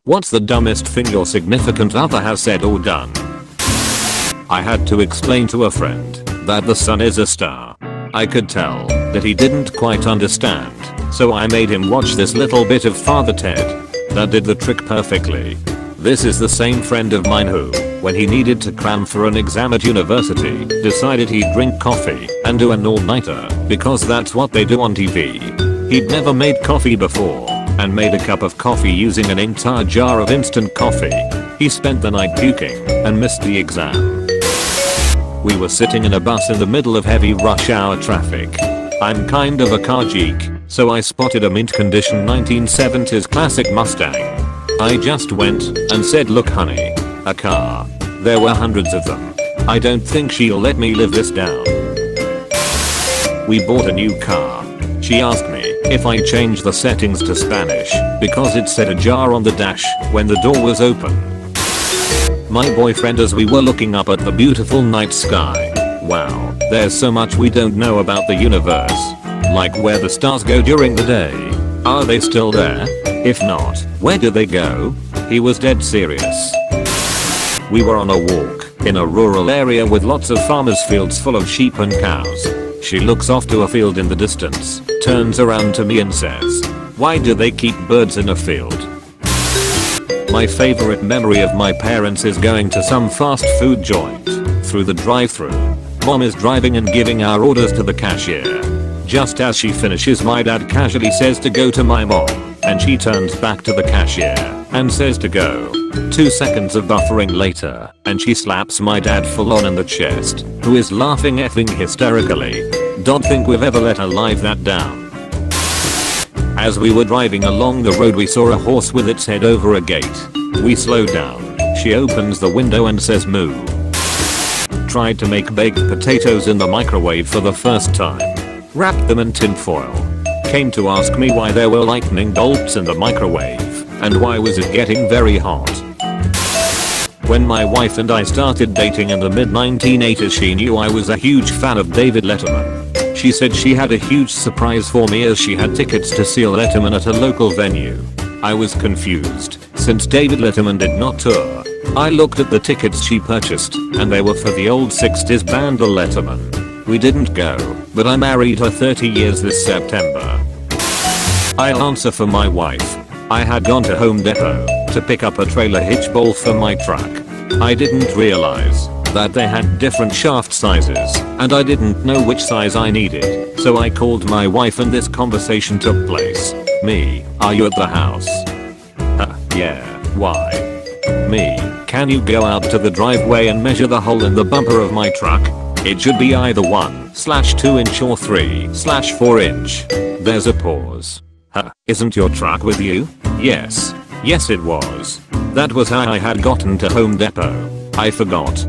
What's the dumbest thing your significant other has said or done? I had to explain to a friend that the sun is a star. I could tell that he didn't quite understand, so I made him watch this little bit of Father Ted. That did the trick perfectly. This is the same friend of mine who, when he needed to cram for an exam at university, decided he'd drink coffee and do an all-nighter because that's what they do on TV. He'd never made coffee before and made a cup of coffee using an entire jar of instant coffee. He spent the night puking and missed the exam. We were sitting in a bus in the middle of heavy rush hour traffic. I'm kind of a car geek, so I spotted a mint condition 1970s classic Mustang. I just went and said, "Look honey, a car." There were hundreds of them. I don't think she'll let me live this down. We bought a new car. She asked me if I changed the settings to Spanish because it said ajar on the dash when the door was open. My boyfriend, as we were looking up at the beautiful night sky. Wow, there's so much we don't know about the universe. Like where the stars go during the day. Are they still there? If not, where do they go? He was dead serious. We were on a walk in a rural area with lots of farmers' fields full of sheep and cows. She looks off to a field in the distance, turns around to me and says, "Why do they keep birds in a field?" My favorite memory of my parents is going to some fast food joint. Through the drive-thru, mom is driving and giving our orders to the cashier. Just as she finishes, my dad casually says to go to my mom, and she turns back to the cashier and says to go. 2 seconds of buffering later, and she slaps my dad full on in the chest, who is laughing effing hysterically. Don't think we've ever let her live that down. As we were driving along the road, we saw a horse with its head over a gate. We slowed down. She opens the window and says moo. Tried to make baked potatoes in the microwave for the first time. Wrapped them in tinfoil. Came to ask me why there were lightning bolts in the microwave and why was it getting very hot. When my wife and I started dating in the mid-1980s, she knew I was a huge fan of David Letterman. She said she had a huge surprise for me as she had tickets to see Letterman at a local venue. I was confused since David Letterman did not tour. I looked at the tickets she purchased and they were for the old 60s band The Letterman. We didn't go, but I married her 30 years this September. I'll answer for my wife. I had gone to Home Depot to pick up a trailer hitch bolt for my truck. I didn't realize that they had different shaft sizes and I didn't know which size I needed, so I called my wife and this conversation took place. Me, are you at the house? Yeah, why? Me, can you go out to the driveway and measure the hole in the bumper of my truck? It should be either 1/2 inch or 3/4 inch. There's a pause. Isn't your truck with you? Yes. Yes it was. That was how I had gotten to Home Depot. I forgot.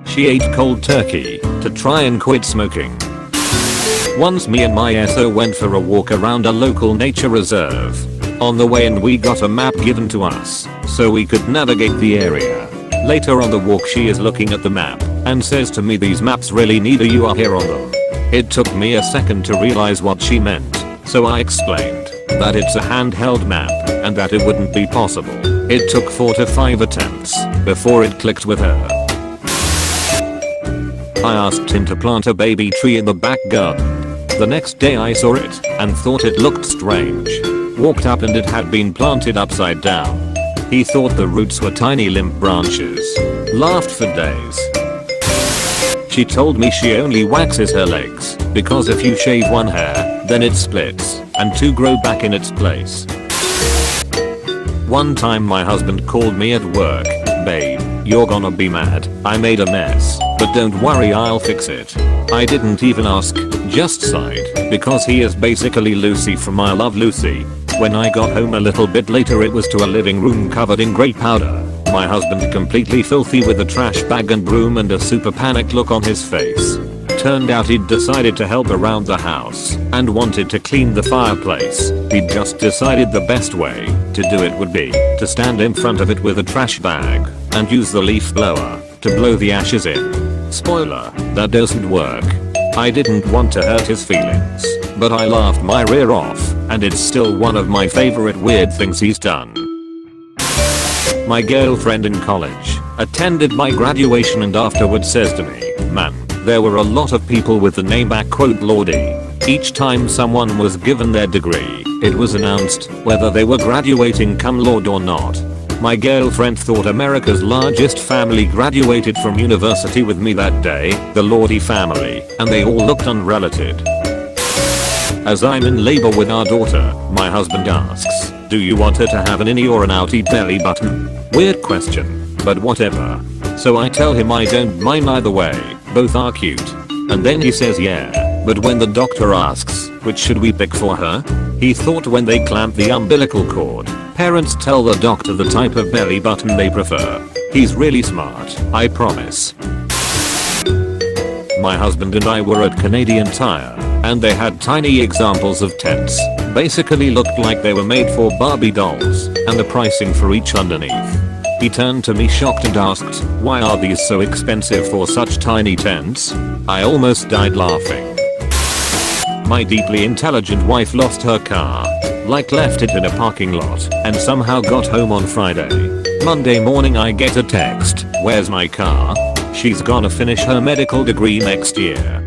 She ate cold turkey to try and quit smoking. Once me and my SO went for a walk around a local nature reserve. On the way in we got a map given to us so we could navigate the area. Later on the walk she is looking at the map and says to me, "These maps really need a "you are here" on them." It took me a second to realize what she meant, so I explained that it's a handheld map and that it wouldn't be possible. It took 4 to 5 attempts before it clicked with her. I asked him to plant a baby tree in the back garden. The next day I saw it and thought it looked strange. Walked up and it had been planted upside down. He thought the roots were tiny limp branches. Laughed for days. She told me she only waxes her legs because if you shave one hair, then it splits and 2 grow back in its place. One time my husband called me at work. "Babe, you're gonna be mad. I made a mess, but don't worry, I'll fix it." I didn't even ask, just sighed, because he is basically Lucy from I Love Lucy. When I got home a little bit later, it was to a living room covered in grey powder. My husband completely filthy with a trash bag and broom and a super panicked look on his face. Turned out he'd decided to help around the house and wanted to clean the fireplace. He'd just decided the best way to do it would be to stand in front of it with a trash bag and use the leaf blower to blow the ashes in. Spoiler, that doesn't work. I didn't want to hurt his feelings, but I laughed my rear off, and it's still one of my favorite weird things he's done. My girlfriend in college attended my graduation and afterwards says to me, "Man, there were a lot of people with the name Lordy." Each time someone was given their degree, it was announced whether they were graduating cum laude or not. My girlfriend thought America's largest family graduated from university with me that day, the Lordy family, and they all looked unrelated. As I'm in labor with our daughter, my husband asks, "Do you want her to have an innie or an outie belly button?" Weird question, but whatever. So I tell him I don't mind either way, both are cute. And then he says yeah, but when the doctor asks, which should we pick for her? He thought when they clamp the umbilical cord, parents tell the doctor the type of belly button they prefer. He's really smart, I promise. My husband and I were at Canadian Tire, and they had tiny examples of tents. Basically looked like they were made for Barbie dolls, and the pricing for each underneath. He turned to me shocked and asked, "Why are these so expensive for such tiny tents?" I almost died laughing. My deeply intelligent wife lost her car. Like left it in a parking lot and somehow got home on Friday. Monday morning I get a text, "Where's my car?" She's gonna finish her medical degree next year.